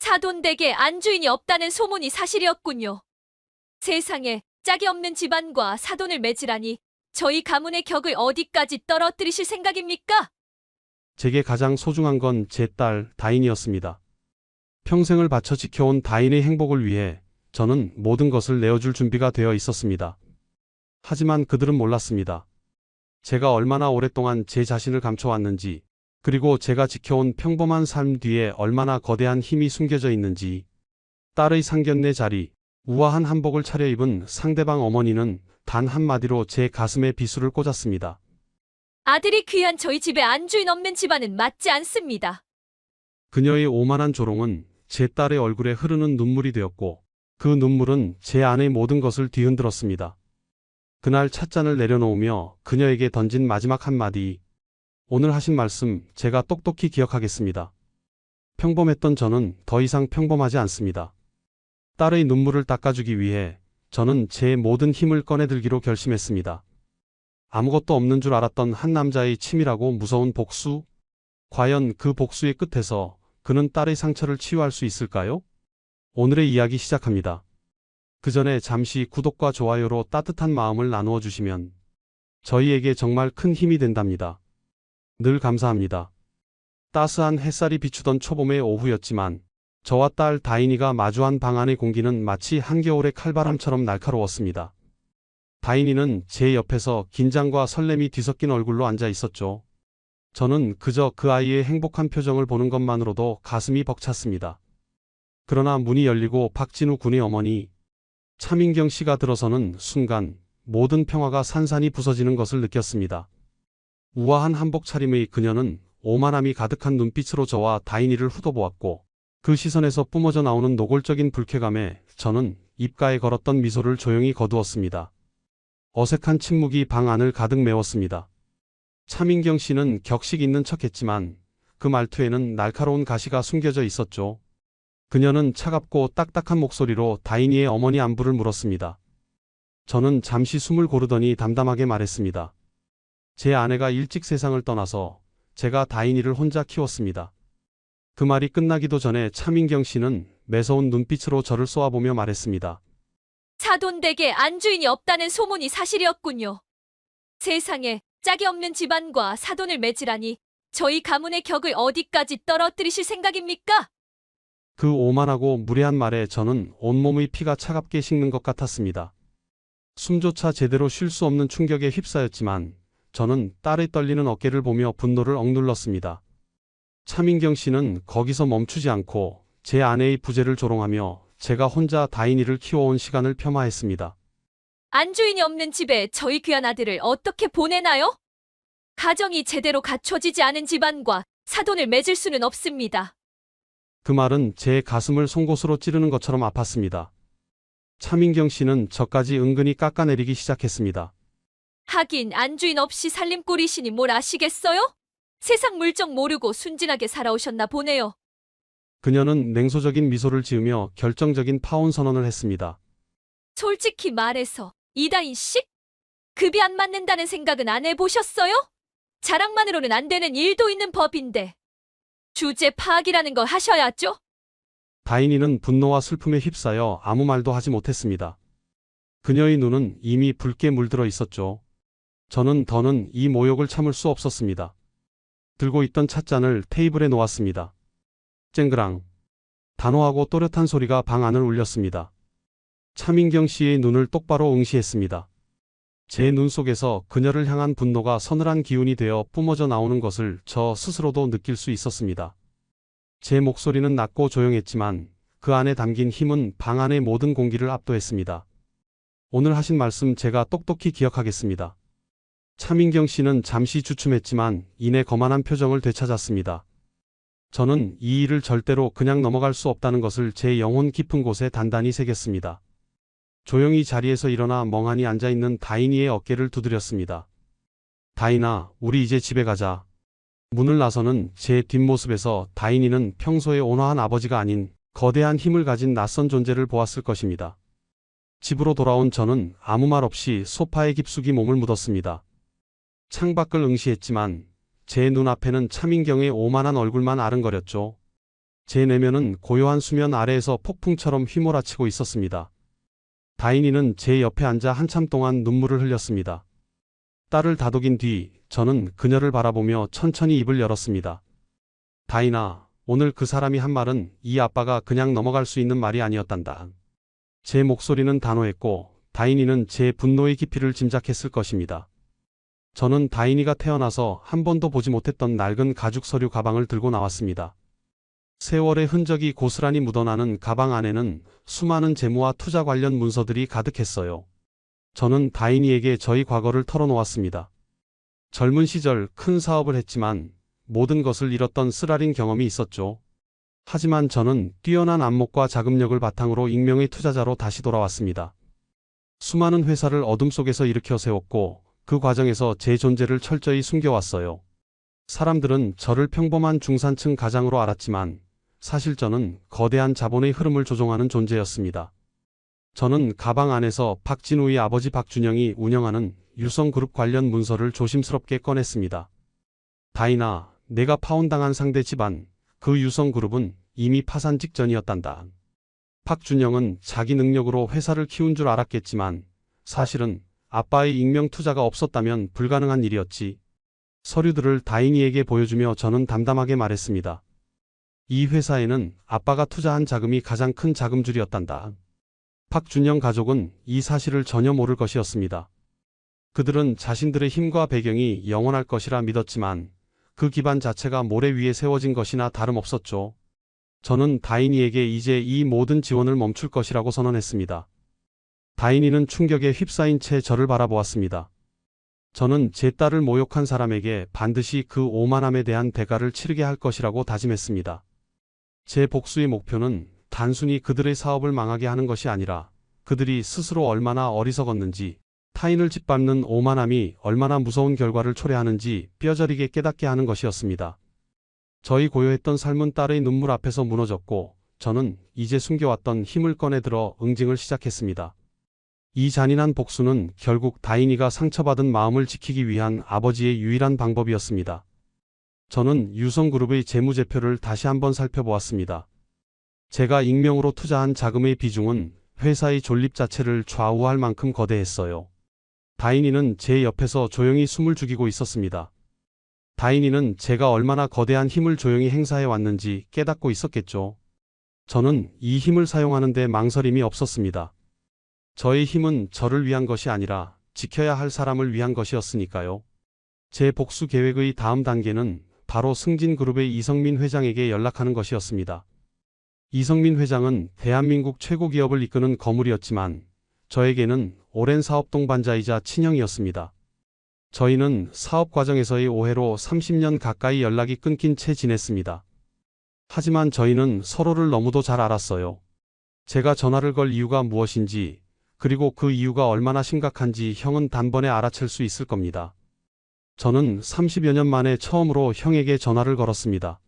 사돈댁에 안주인이 없다는 소문이 사실이었군요. 세상에, 짝이 없는 집안과 사돈을 맺으라니 저희 가문의 격을 어디까지 떨어뜨리실 생각입니까? 제게 가장 소중한 건 제 딸 다인이었습니다. 평생을 바쳐 지켜온 다인의 행복을 위해 저는 모든 것을 내어줄 준비가 되어 있었습니다. 하지만 그들은 몰랐습니다. 제가 얼마나 오랫동안 제 자신을 감춰왔는지, 그리고 제가 지켜온 평범한 삶 뒤에 얼마나 거대한 힘이 숨겨져 있는지. 딸의 상견례 자리, 우아한 한복을 차려입은 상대방 어머니는 단 한마디로 제 가슴에 비수를 꽂았습니다. 아들이 귀한 저희 집에 안주인 없는 집안은 맞지 않습니다. 그녀의 오만한 조롱은 제 딸의 얼굴에 흐르는 눈물이 되었고, 그 눈물은 제 안의 모든 것을 뒤흔들었습니다. 그날 찻잔을 내려놓으며 그녀에게 던진 마지막 한마디. 오늘 하신 말씀 제가 똑똑히 기억하겠습니다. 평범했던 저는 더 이상 평범하지 않습니다. 딸의 눈물을 닦아주기 위해 저는 제 모든 힘을 꺼내들기로 결심했습니다. 아무것도 없는 줄 알았던 한 남자의 치밀하고 무서운 복수? 과연 그 복수의 끝에서 그는 딸의 상처를 치유할 수 있을까요? 오늘의 이야기 시작합니다. 그 전에 잠시 구독과 좋아요로 따뜻한 마음을 나누어 주시면 저희에게 정말 큰 힘이 된답니다. 늘 감사합니다. 따스한 햇살이 비추던 초봄의 오후였지만 저와 딸 다인이가 마주한 방 안의 공기는 마치 한겨울의 칼바람처럼 날카로웠습니다. 다인이는 제 옆에서 긴장과 설렘이 뒤섞인 얼굴로 앉아 있었죠. 저는 그저 그 아이의 행복한 표정을 보는 것만으로도 가슴이 벅찼습니다. 그러나 문이 열리고 박진우 군의 어머니 차민경 씨가 들어서는 순간 모든 평화가 산산이 부서지는 것을 느꼈습니다. 우아한 한복 차림의 그녀는 오만함이 가득한 눈빛으로 저와 다인이를 후둬보았고, 그 시선에서 뿜어져 나오는 노골적인 불쾌감에 저는 입가에 걸었던 미소를 조용히 거두었습니다. 어색한 침묵이 방 안을 가득 메웠습니다. 차민경 씨는 격식 있는 척했지만 그 말투에는 날카로운 가시가 숨겨져 있었죠. 그녀는 차갑고 딱딱한 목소리로 다인이의 어머니 안부를 물었습니다. 저는 잠시 숨을 고르더니 담담하게 말했습니다. 제 아내가 일찍 세상을 떠나서 제가 다인이를 혼자 키웠습니다. 그 말이 끝나기도 전에 차민경 씨는 매서운 눈빛으로 저를 쏘아보며 말했습니다. 사돈댁에 안주인이 없다는 소문이 사실이었군요. 세상에, 짝이 없는 집안과 사돈을 맺으라니 저희 가문의 격을 어디까지 떨어뜨리실 생각입니까? 그 오만하고 무례한 말에 저는 온몸의 피가 차갑게 식는 것 같았습니다. 숨조차 제대로 쉴 수 없는 충격에 휩싸였지만 저는 딸의 떨리는 어깨를 보며 분노를 억눌렀습니다. 차민경 씨는 거기서 멈추지 않고 제 아내의 부재를 조롱하며 제가 혼자 다인이를 키워온 시간을 폄하했습니다. 안주인이 없는 집에 저희 귀한 아들을 어떻게 보내나요? 가정이 제대로 갖춰지지 않은 집안과 사돈을 맺을 수는 없습니다. 그 말은 제 가슴을 송곳으로 찌르는 것처럼 아팠습니다. 차민경 씨는 저까지 은근히 깎아내리기 시작했습니다. 하긴 안주인 없이 살림꼴이시니 뭘 아시겠어요? 세상 물정 모르고 순진하게 살아오셨나 보네요. 그녀는 냉소적인 미소를 지으며 결정적인 파혼 선언을 했습니다. 솔직히 말해서 이다인 씨? 급이 안 맞는다는 생각은 안 해보셨어요? 자랑만으로는 안 되는 일도 있는 법인데. 주제 파악이라는 거 하셔야죠. 다인이는 분노와 슬픔에 휩싸여 아무 말도 하지 못했습니다. 그녀의 눈은 이미 붉게 물들어 있었죠. 저는 더는 이 모욕을 참을 수 없었습니다. 들고 있던 찻잔을 테이블에 놓았습니다. 쨍그랑. 단호하고 또렷한 소리가 방 안을 울렸습니다. 차민경 씨의 눈을 똑바로 응시했습니다. 제 눈 속에서 그녀를 향한 분노가 서늘한 기운이 되어 뿜어져 나오는 것을 저 스스로도 느낄 수 있었습니다. 제 목소리는 낮고 조용했지만 그 안에 담긴 힘은 방 안의 모든 공기를 압도했습니다. 오늘 하신 말씀 제가 똑똑히 기억하겠습니다. 차민경 씨는 잠시 주춤했지만 이내 거만한 표정을 되찾았습니다. 저는 이 일을 절대로 그냥 넘어갈 수 없다는 것을 제 영혼 깊은 곳에 단단히 새겼습니다. 조용히 자리에서 일어나 멍하니 앉아있는 다인이의 어깨를 두드렸습니다. 다인아, 우리 이제 집에 가자. 문을 나서는 제 뒷모습에서 다인이는 평소에 온화한 아버지가 아닌 거대한 힘을 가진 낯선 존재를 보았을 것입니다. 집으로 돌아온 저는 아무 말 없이 소파에 깊숙이 몸을 묻었습니다. 창밖을 응시했지만 제 눈앞에는 차민경의 오만한 얼굴만 아른거렸죠. 제 내면은 고요한 수면 아래에서 폭풍처럼 휘몰아치고 있었습니다. 다인이는 제 옆에 앉아 한참 동안 눈물을 흘렸습니다. 딸을 다독인 뒤 저는 그녀를 바라보며 천천히 입을 열었습니다. 다인아, 오늘 그 사람이 한 말은 이 아빠가 그냥 넘어갈 수 있는 말이 아니었단다. 제 목소리는 단호했고 다인이는 제 분노의 깊이를 짐작했을 것입니다. 저는 다인이가 태어나서 한 번도 보지 못했던 낡은 가죽 서류 가방을 들고 나왔습니다. 세월의 흔적이 고스란히 묻어나는 가방 안에는 수많은 재무와 투자 관련 문서들이 가득했어요. 저는 다인이에게 저희 과거를 털어놓았습니다. 젊은 시절 큰 사업을 했지만 모든 것을 잃었던 쓰라린 경험이 있었죠. 하지만 저는 뛰어난 안목과 자금력을 바탕으로 익명의 투자자로 다시 돌아왔습니다. 수많은 회사를 어둠 속에서 일으켜 세웠고 그 과정에서 제 존재를 철저히 숨겨왔어요. 사람들은 저를 평범한 중산층 가장으로 알았지만 사실 저는 거대한 자본의 흐름을 조종하는 존재였습니다. 저는 가방 안에서 박진우의 아버지 박준영이 운영하는 유성그룹 관련 문서를 조심스럽게 꺼냈습니다. 다인아, 내가 파혼당한 상대 집안, 그 유성그룹은 이미 파산 직전이었단다. 박준영은 자기 능력으로 회사를 키운 줄 알았겠지만 사실은 아빠의 익명 투자가 없었다면 불가능한 일이었지. 서류들을 다인이에게 보여주며 저는 담담하게 말했습니다. 이 회사에는 아빠가 투자한 자금이 가장 큰 자금줄이었단다. 박준영 가족은 이 사실을 전혀 모를 것이었습니다. 그들은 자신들의 힘과 배경이 영원할 것이라 믿었지만 그 기반 자체가 모래 위에 세워진 것이나 다름없었죠. 저는 다인이에게 이제 이 모든 지원을 멈출 것이라고 선언했습니다. 다인이는 충격에 휩싸인 채 저를 바라보았습니다. 저는 제 딸을 모욕한 사람에게 반드시 그 오만함에 대한 대가를 치르게 할 것이라고 다짐했습니다. 제 복수의 목표는 단순히 그들의 사업을 망하게 하는 것이 아니라 그들이 스스로 얼마나 어리석었는지, 타인을 짓밟는 오만함이 얼마나 무서운 결과를 초래하는지 뼈저리게 깨닫게 하는 것이었습니다. 저희 고요했던 삶은 딸의 눈물 앞에서 무너졌고 저는 이제 숨겨왔던 힘을 꺼내들어 응징을 시작했습니다. 이 잔인한 복수는 결국 다인이가 상처받은 마음을 지키기 위한 아버지의 유일한 방법이었습니다. 저는 유성그룹의 재무제표를 다시 한번 살펴보았습니다. 제가 익명으로 투자한 자금의 비중은 회사의 존립 자체를 좌우할 만큼 거대했어요. 다인이는 제 옆에서 조용히 숨을 죽이고 있었습니다. 다인이는 제가 얼마나 거대한 힘을 조용히 행사해 왔는지 깨닫고 있었겠죠. 저는 이 힘을 사용하는데 망설임이 없었습니다. 저의 힘은 저를 위한 것이 아니라 지켜야 할 사람을 위한 것이었으니까요. 제 복수 계획의 다음 단계는 바로 승진그룹의 이성민 회장에게 연락하는 것이었습니다. 이성민 회장은 대한민국 최고 기업을 이끄는 거물이었지만 저에게는 오랜 사업 동반자이자 친형이었습니다. 저희는 사업 과정에서의 오해로 30년 가까이 연락이 끊긴 채 지냈습니다. 하지만 저희는 서로를 너무도 잘 알았어요. 제가 전화를 걸 이유가 무엇인지, 그리고 그 이유가 얼마나 심각한지 형은 단번에 알아챌 수 있을 겁니다. 저는 30여 년 만에 처음으로 형에게 전화를 걸었습니다.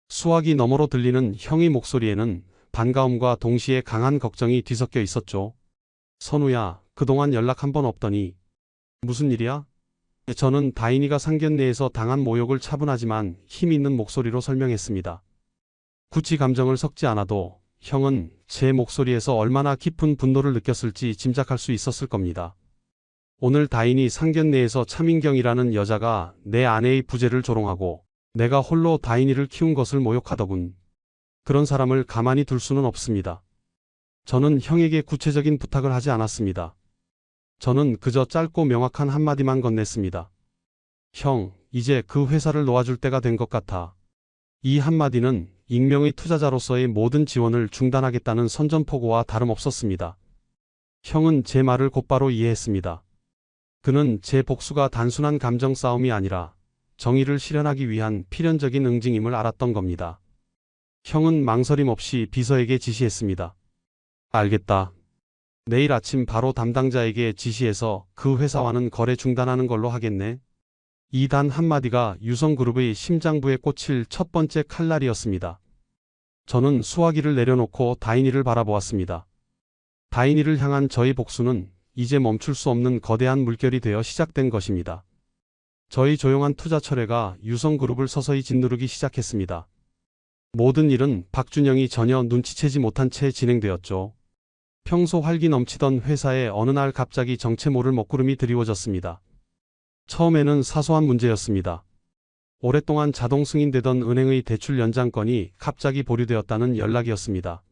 수화기 너머로 들리는 형의 목소리에는 반가움과 동시에 강한 걱정이 뒤섞여 있었죠. 선우야, 그동안 연락 한 번 없더니 무슨 일이야? 저는 다인이가 상견례에서 당한 모욕을 차분하지만 힘 있는 목소리로 설명했습니다. 굳이 감정을 섞지 않아도 형은 제 목소리에서 얼마나 깊은 분노를 느꼈을지 짐작할 수 있었을 겁니다. 오늘 다인이 상견례에서 차민경이라는 여자가 내 아내의 부재를 조롱하고 내가 홀로 다인이를 키운 것을 모욕하더군. 그런 사람을 가만히 둘 수는 없습니다. 저는 형에게 구체적인 부탁을 하지 않았습니다. 저는 그저 짧고 명확한 한마디만 건넸습니다. 형, 이제 그 회사를 놓아줄 때가 된 것 같아. 이 한마디는 익명의 투자자로서의 모든 지원을 중단하겠다는 선전포고와 다름없었습니다. 형은 제 말을 곧바로 이해했습니다. 그는 제 복수가 단순한 감정 싸움이 아니라 정의를 실현하기 위한 필연적인 응징임을 알았던 겁니다. 형은 망설임 없이 비서에게 지시했습니다. 알겠다. 내일 아침 바로 담당자에게 지시해서 그 회사와는 거래 중단하는 걸로 하겠네. 이 단 한마디가 유성그룹의 심장부에 꽂힐 첫 번째 칼날이었습니다. 저는 수화기를 내려놓고 다인이를 바라보았습니다. 다인이를 향한 저의 복수는 이제 멈출 수 없는 거대한 물결이 되어 시작된 것입니다. 저희 조용한 투자 철회가 유성그룹을 서서히 짓누르기 시작했습니다. 모든 일은 박준영이 전혀 눈치채지 못한 채 진행되었죠. 평소 활기 넘치던 회사에 어느 날 갑자기 정체 모를 먹구름이 드리워졌습니다. 처음에는 사소한 문제였습니다. 오랫동안 자동 승인되던 은행의 대출 연장건이 갑자기 보류되었다는 연락이었습니다.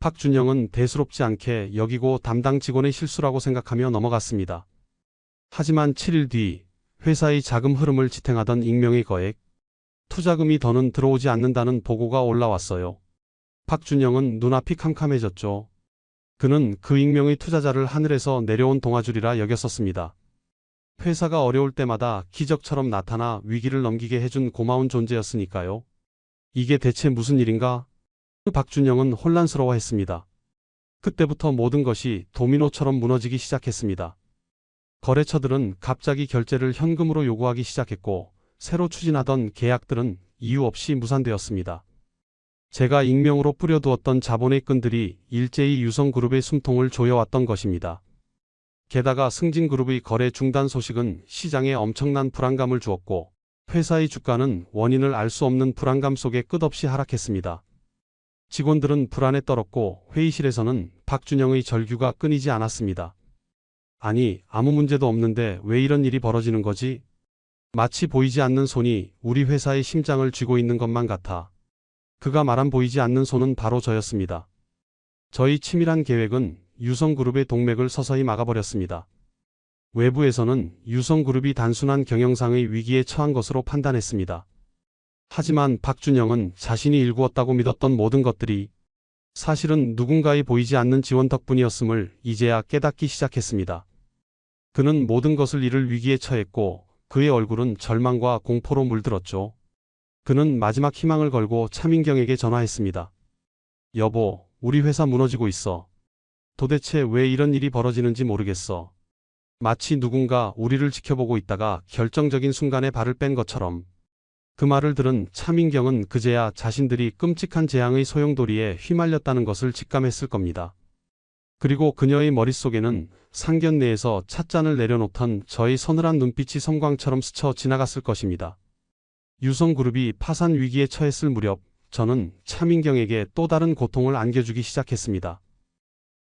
박준영은 대수롭지 않게 여기고 담당 직원의 실수라고 생각하며 넘어갔습니다. 하지만 7일 뒤 회사의 자금 흐름을 지탱하던 익명의 거액, 투자금이 더는 들어오지 않는다는 보고가 올라왔어요. 박준영은 눈앞이 캄캄해졌죠. 그는 그 익명의 투자자를 하늘에서 내려온 동아줄이라 여겼었습니다. 회사가 어려울 때마다 기적처럼 나타나 위기를 넘기게 해준 고마운 존재였으니까요. 이게 대체 무슨 일인가? 박준영은 혼란스러워했습니다. 그때부터 모든 것이 도미노처럼 무너지기 시작했습니다. 거래처들은 갑자기 결제를 현금으로 요구하기 시작했고, 새로 추진하던 계약들은 이유 없이 무산되었습니다. 제가 익명으로 뿌려두었던 자본의 끈들이 일제히 유성그룹의 숨통을 조여왔던 것입니다. 게다가 승진그룹의 거래 중단 소식은 시장에 엄청난 불안감을 주었고, 회사의 주가는 원인을 알 수 없는 불안감 속에 끝없이 하락했습니다. 직원들은 불안에 떨었고 회의실에서는 박준영의 절규가 끊이지 않았습니다. 아니, 아무 문제도 없는데 왜 이런 일이 벌어지는 거지? 마치 보이지 않는 손이 우리 회사의 심장을 쥐고 있는 것만 같아. 그가 말한 보이지 않는 손은 바로 저였습니다. 저희 치밀한 계획은 유성그룹의 동맥을 서서히 막아버렸습니다. 외부에서는 유성그룹이 단순한 경영상의 위기에 처한 것으로 판단했습니다. 하지만 박준영은 자신이 일구었다고 믿었던 모든 것들이 사실은 누군가의 보이지 않는 지원 덕분이었음을 이제야 깨닫기 시작했습니다. 그는 모든 것을 잃을 위기에 처했고 그의 얼굴은 절망과 공포로 물들었죠. 그는 마지막 희망을 걸고 차민경에게 전화했습니다. 여보, 우리 회사 무너지고 있어. 도대체 왜 이런 일이 벌어지는지 모르겠어. 마치 누군가 우리를 지켜보고 있다가 결정적인 순간에 발을 뺀 것처럼. 그 말을 들은 차민경은 그제야 자신들이 끔찍한 재앙의 소용돌이에 휘말렸다는 것을 직감했을 겁니다. 그리고 그녀의 머릿속에는 상견례에서 찻잔을 내려놓던 저의 서늘한 눈빛이 섬광처럼 스쳐 지나갔을 것입니다. 유성그룹이 파산 위기에 처했을 무렵 저는 차민경에게 또 다른 고통을 안겨주기 시작했습니다.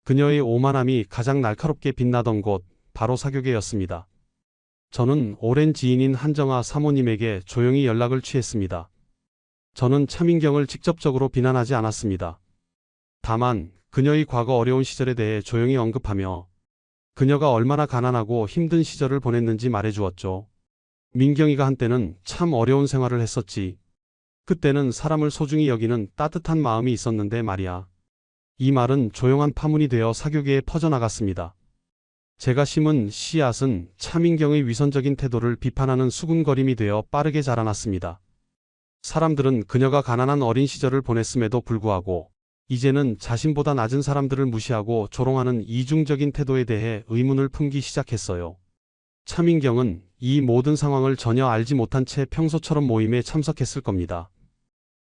그녀의 오만함이 가장 날카롭게 빛나던 곳, 바로 사교계였습니다. 저는 오랜 지인인 한정아 사모님에게 조용히 연락을 취했습니다. 저는 차민경을 직접적으로 비난하지 않았습니다. 다만 그녀의 과거 어려운 시절에 대해 조용히 언급하며 그녀가 얼마나 가난하고 힘든 시절을 보냈는지 말해주었죠. 민경이가 한때는 참 어려운 생활을 했었지. 그때는 사람을 소중히 여기는 따뜻한 마음이 있었는데 말이야. 이 말은 조용한 파문이 되어 사교계에 퍼져나갔습니다. 제가 심은 씨앗은 차민경의 위선적인 태도를 비판하는 수군거림이 되어 빠르게 자라났습니다. 사람들은 그녀가 가난한 어린 시절을 보냈음에도 불구하고 이제는 자신보다 낮은 사람들을 무시하고 조롱하는 이중적인 태도에 대해 의문을 품기 시작했어요. 차민경은 이 모든 상황을 전혀 알지 못한 채 평소처럼 모임에 참석했을 겁니다.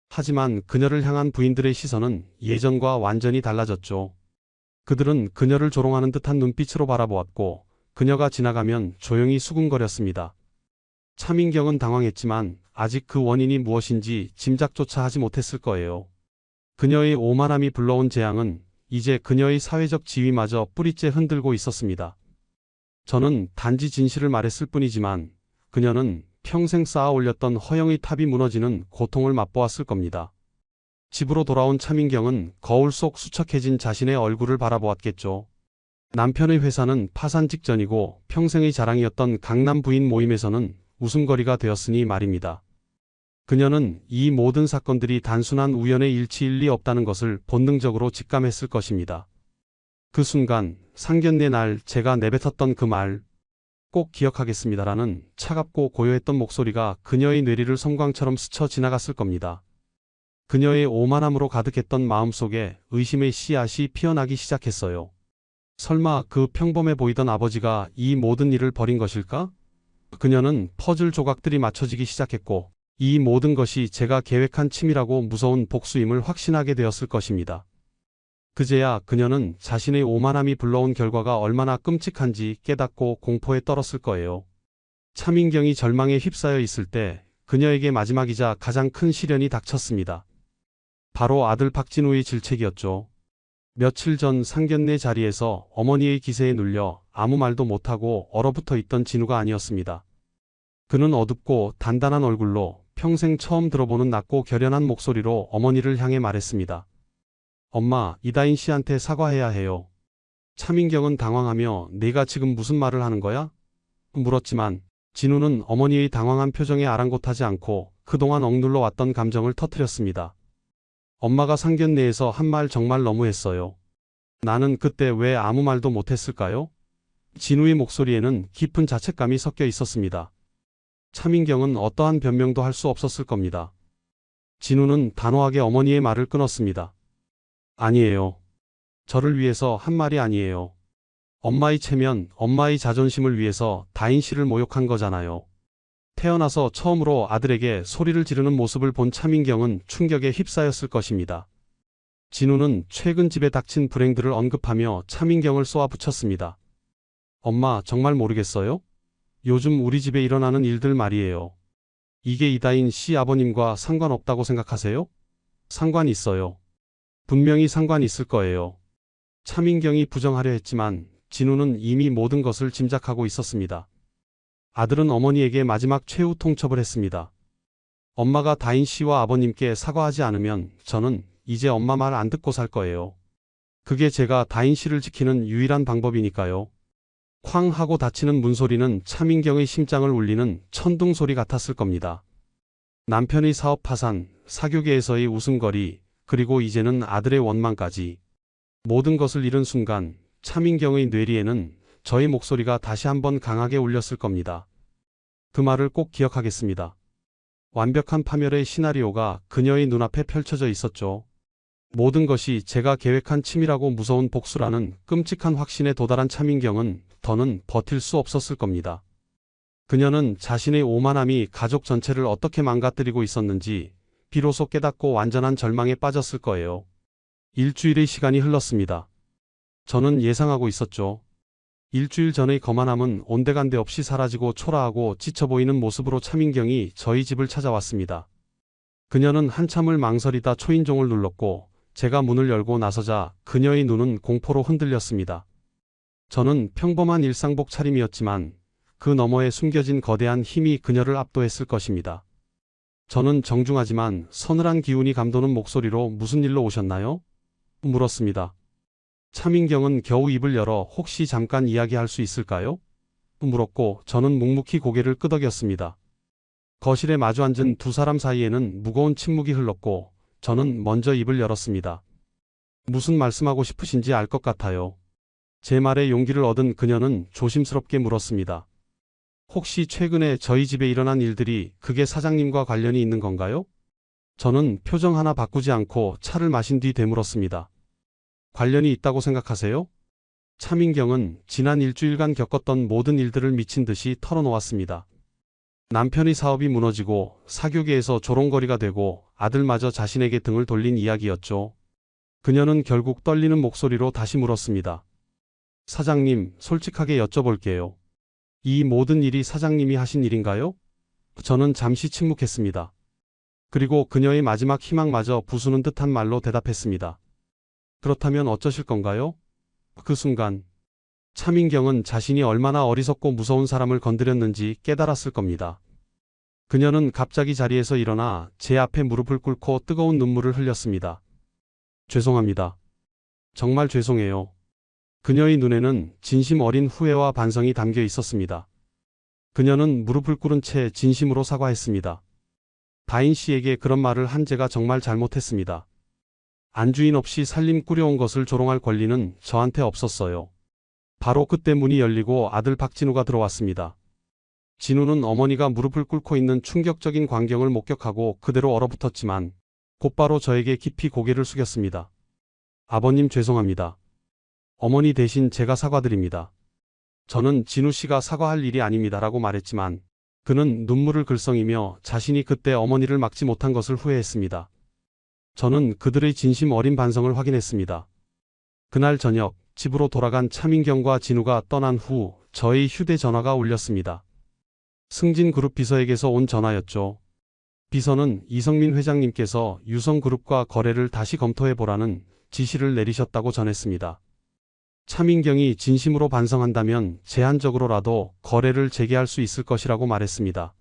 하지만 그녀를 향한 부인들의 시선은 예전과 완전히 달라졌죠. 그들은 그녀를 조롱하는 듯한 눈빛으로 바라보았고 그녀가 지나가면 조용히 수군거렸습니다. 차민경은 당황했지만 아직 그 원인이 무엇인지 짐작조차 하지 못했을 거예요. 그녀의 오만함이 불러온 재앙은 이제 그녀의 사회적 지위마저 뿌리째 흔들고 있었습니다. 저는 단지 진실을 말했을 뿐이지만 그녀는 평생 쌓아 올렸던 허영의 탑이 무너지는 고통을 맛보았을 겁니다. 집으로 돌아온 차민경은 거울 속 수척해진 자신의 얼굴을 바라보았겠죠. 남편의 회사는 파산 직전이고 평생의 자랑이었던 강남 부인 모임에서는 웃음거리가 되었으니 말입니다. 그녀는 이 모든 사건들이 단순한 우연의 일치일 리 없다는 것을 본능적으로 직감했을 것입니다. 그 순간 상견례 날 제가 내뱉었던 그 말, 꼭 기억하겠습니다라는 차갑고 고요했던 목소리가 그녀의 뇌리를 섬광처럼 스쳐 지나갔을 겁니다. 그녀의 오만함으로 가득했던 마음속에 의심의 씨앗이 피어나기 시작했어요. 설마 그 평범해 보이던 아버지가 이 모든 일을 벌인 것일까? 그녀는 퍼즐 조각들이 맞춰지기 시작했고 이 모든 것이 제가 계획한 치밀하고 무서운 복수임을 확신하게 되었을 것입니다. 그제야 그녀는 자신의 오만함이 불러온 결과가 얼마나 끔찍한지 깨닫고 공포에 떨었을 거예요. 차민경이 절망에 휩싸여 있을 때 그녀에게 마지막이자 가장 큰 시련이 닥쳤습니다. 바로 아들 박진우의 질책이었죠. 며칠 전 상견례 자리에서 어머니의 기세에 눌려 아무 말도 못하고 얼어붙어 있던 진우가 아니었습니다. 그는 어둡고 단단한 얼굴로 평생 처음 들어보는 낮고 결연한 목소리로 어머니를 향해 말했습니다. 엄마, 이다인 씨한테 사과해야 해요. 차민경은 당황하며 내가 지금 무슨 말을 하는 거야? 물었지만 진우는 어머니의 당황한 표정에 아랑곳하지 않고 그동안 억눌러 왔던 감정을 터뜨렸습니다. 엄마가 상견례에서 한 말 정말 너무했어요. 나는 그때 왜 아무 말도 못했을까요? 진우의 목소리에는 깊은 자책감이 섞여 있었습니다. 차민경은 어떠한 변명도 할 수 없었을 겁니다. 진우는 단호하게 어머니의 말을 끊었습니다. 아니에요. 저를 위해서 한 말이 아니에요. 엄마의 체면, 엄마의 자존심을 위해서 다인 씨를 모욕한 거잖아요. 태어나서 처음으로 아들에게 소리를 지르는 모습을 본 차민경은 충격에 휩싸였을 것입니다. 진우는 최근 집에 닥친 불행들을 언급하며 차민경을 쏘아붙였습니다. 엄마, 정말 모르겠어요? 요즘 우리 집에 일어나는 일들 말이에요. 이게 이다인 씨 아버님과 상관없다고 생각하세요? 상관 있어요. 분명히 상관 있을 거예요. 차민경이 부정하려 했지만 진우는 이미 모든 것을 짐작하고 있었습니다. 아들은 어머니에게 마지막 최후 통첩을 했습니다. 엄마가 다인 씨와 아버님께 사과하지 않으면 저는 이제 엄마 말 안 듣고 살 거예요. 그게 제가 다인 씨를 지키는 유일한 방법이니까요. 쾅 하고 닫히는 문소리는 차민경의 심장을 울리는 천둥소리 같았을 겁니다. 남편의 사업 파산, 사교계에서의 웃음거리, 그리고 이제는 아들의 원망까지. 모든 것을 잃은 순간 차민경의 뇌리에는 저의 목소리가 다시 한번 강하게 울렸을 겁니다. 그 말을 꼭 기억하겠습니다. 완벽한 파멸의 시나리오가 그녀의 눈앞에 펼쳐져 있었죠. 모든 것이 제가 계획한 치밀하고 무서운 복수라는 끔찍한 확신에 도달한 차민경은 더는 버틸 수 없었을 겁니다. 그녀는 자신의 오만함이 가족 전체를 어떻게 망가뜨리고 있었는지 비로소 깨닫고 완전한 절망에 빠졌을 거예요. 일주일의 시간이 흘렀습니다. 저는 예상하고 있었죠. 일주일 전의 거만함은 온데간데 없이 사라지고 초라하고 지쳐 보이는 모습으로 차민경이 저희 집을 찾아왔습니다. 그녀는 한참을 망설이다 초인종을 눌렀고 제가 문을 열고 나서자 그녀의 눈은 공포로 흔들렸습니다. 저는 평범한 일상복 차림이었지만 그 너머에 숨겨진 거대한 힘이 그녀를 압도했을 것입니다. 저는 정중하지만 서늘한 기운이 감도는 목소리로 무슨 일로 오셨나요? 물었습니다. 차민경은 겨우 입을 열어 혹시 잠깐 이야기할 수 있을까요? 물었고 저는 묵묵히 고개를 끄덕였습니다. 거실에 마주 앉은 두 사람 사이에는 무거운 침묵이 흘렀고 저는 먼저 입을 열었습니다. 무슨 말씀하고 싶으신지 알 것 같아요. 제 말에 용기를 얻은 그녀는 조심스럽게 물었습니다. 혹시 최근에 저희 집에 일어난 일들이 그게 사장님과 관련이 있는 건가요? 저는 표정 하나 바꾸지 않고 차를 마신 뒤 되물었습니다. 관련이 있다고 생각하세요? 차민경은 지난 일주일간 겪었던 모든 일들을 미친 듯이 털어놓았습니다. 남편의 사업이 무너지고 사교계에서 조롱거리가 되고 아들마저 자신에게 등을 돌린 이야기였죠. 그녀는 결국 떨리는 목소리로 다시 물었습니다. 사장님, 솔직하게 여쭤볼게요. 이 모든 일이 사장님이 하신 일인가요? 저는 잠시 침묵했습니다. 그리고 그녀의 마지막 희망마저 부수는 듯한 말로 대답했습니다. 그렇다면 어쩌실 건가요? 그 순간 차민경은 자신이 얼마나 어리석고 무서운 사람을 건드렸는지 깨달았을 겁니다. 그녀는 갑자기 자리에서 일어나 제 앞에 무릎을 꿇고 뜨거운 눈물을 흘렸습니다. 죄송합니다. 정말 죄송해요. 그녀의 눈에는 진심 어린 후회와 반성이 담겨 있었습니다. 그녀는 무릎을 꿇은 채 진심으로 사과했습니다. 다인 씨에게 그런 말을 한 제가 정말 잘못했습니다. 안주인 없이 살림 꾸려온 것을 조롱할 권리는 저한테 없었어요. 바로 그때 문이 열리고 아들 박진우가 들어왔습니다. 진우는 어머니가 무릎을 꿇고 있는 충격적인 광경을 목격하고 그대로 얼어붙었지만 곧바로 저에게 깊이 고개를 숙였습니다. 아버님 죄송합니다. 어머니 대신 제가 사과드립니다. 저는 진우 씨가 사과할 일이 아닙니다라고 말했지만 그는 눈물을 글썽이며 자신이 그때 어머니를 막지 못한 것을 후회했습니다. 저는 그들의 진심 어린 반성을 확인했습니다. 그날 저녁 집으로 돌아간 차민경과 진우가 떠난 후 저의 휴대전화가 울렸습니다. 승진그룹 비서에게서 온 전화였죠. 비서는 이성민 회장님께서 유성그룹과 거래를 다시 검토해보라는 지시를 내리셨다고 전했습니다. 차민경이 진심으로 반성한다면 제한적으로라도 거래를 재개할 수 있을 것이라고 말했습니다.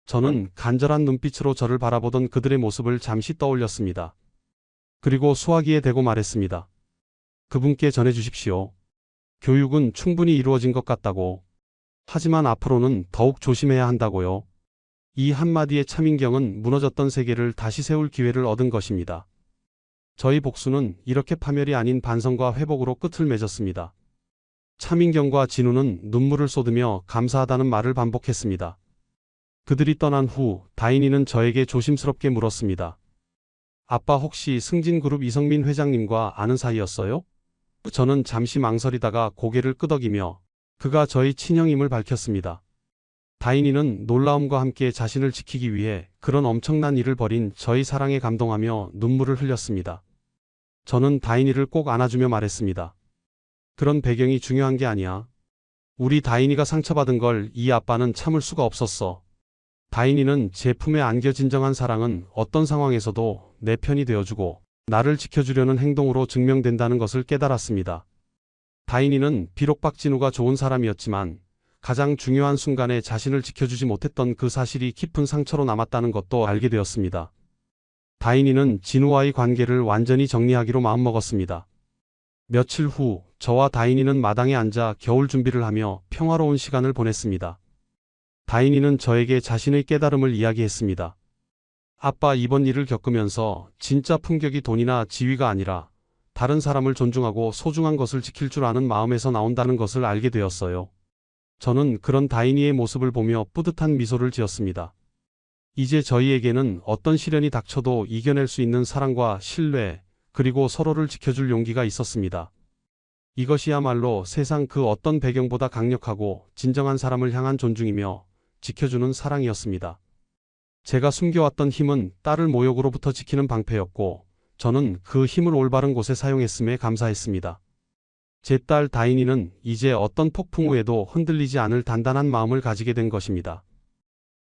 저는 간절한 눈빛으로 저를 바라보던 그들의 모습을 잠시 떠올렸습니다. 그리고 수화기에 대고 말했습니다. 그분께 전해주십시오. 교육은 충분히 이루어진 것 같다고. 하지만 앞으로는 더욱 조심해야 한다고요. 이 한마디에 차민경은 무너졌던 세계를 다시 세울 기회를 얻은 것입니다. 저희 복수는 이렇게 파멸이 아닌 반성과 회복으로 끝을 맺었습니다. 차민경과 진우는 눈물을 쏟으며 감사하다는 말을 반복했습니다. 그들이 떠난 후 다인이는 저에게 조심스럽게 물었습니다. 아빠 혹시 승진그룹 이성민 회장님과 아는 사이였어요? 저는 잠시 망설이다가 고개를 끄덕이며 그가 저희 친형임을 밝혔습니다. 다인이는 놀라움과 함께 자신을 지키기 위해 그런 엄청난 일을 벌인 저희 사랑에 감동하며 눈물을 흘렸습니다. 저는 다인이를 꼭 안아주며 말했습니다. 그런 배경이 중요한 게 아니야. 우리 다인이가 상처받은 걸 이 아빠는 참을 수가 없었어. 다인이는 제 품에 안겨 진정한 사랑은 어떤 상황에서도 내 편이 되어주고 나를 지켜주려는 행동으로 증명된다는 것을 깨달았습니다. 다인이는 비록 박진우가 좋은 사람이었지만 가장 중요한 순간에 자신을 지켜주지 못했던 그 사실이 깊은 상처로 남았다는 것도 알게 되었습니다. 다인이는 진우와의 관계를 완전히 정리하기로 마음먹었습니다. 며칠 후 저와 다인이는 마당에 앉아 겨울 준비를 하며 평화로운 시간을 보냈습니다. 다인이는 저에게 자신의 깨달음을 이야기했습니다. 아빠, 이번 일을 겪으면서 진짜 품격이 돈이나 지위가 아니라 다른 사람을 존중하고 소중한 것을 지킬 줄 아는 마음에서 나온다는 것을 알게 되었어요. 저는 그런 다인이의 모습을 보며 뿌듯한 미소를 지었습니다. 이제 저희에게는 어떤 시련이 닥쳐도 이겨낼 수 있는 사랑과 신뢰, 그리고 서로를 지켜줄 용기가 있었습니다. 이것이야말로 세상 그 어떤 배경보다 강력하고 진정한 사람을 향한 존중이며 지켜주는 사랑이었습니다. 제가 숨겨왔던 힘은 딸을 모욕으로부터 지키는 방패였고 저는 그 힘을 올바른 곳에 사용했음에 감사했습니다. 제 딸 다인이는 이제 어떤 폭풍 후에도 흔들리지 않을 단단한 마음을 가지게 된 것입니다.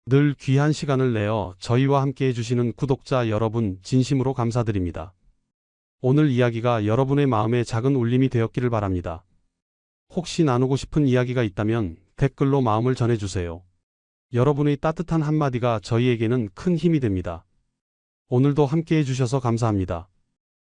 늘 귀한 시간을 내어 저희와 함께 해주시는 구독자 여러분 진심으로 감사드립니다. 오늘 이야기가 여러분의 마음에 작은 울림이 되었기를 바랍니다. 혹시 나누고 싶은 이야기가 있다면 댓글로 마음을 전해주세요. 여러분의 따뜻한 한마디가 저희에게는 큰 힘이 됩니다. 오늘도 함께 해주셔서 감사합니다.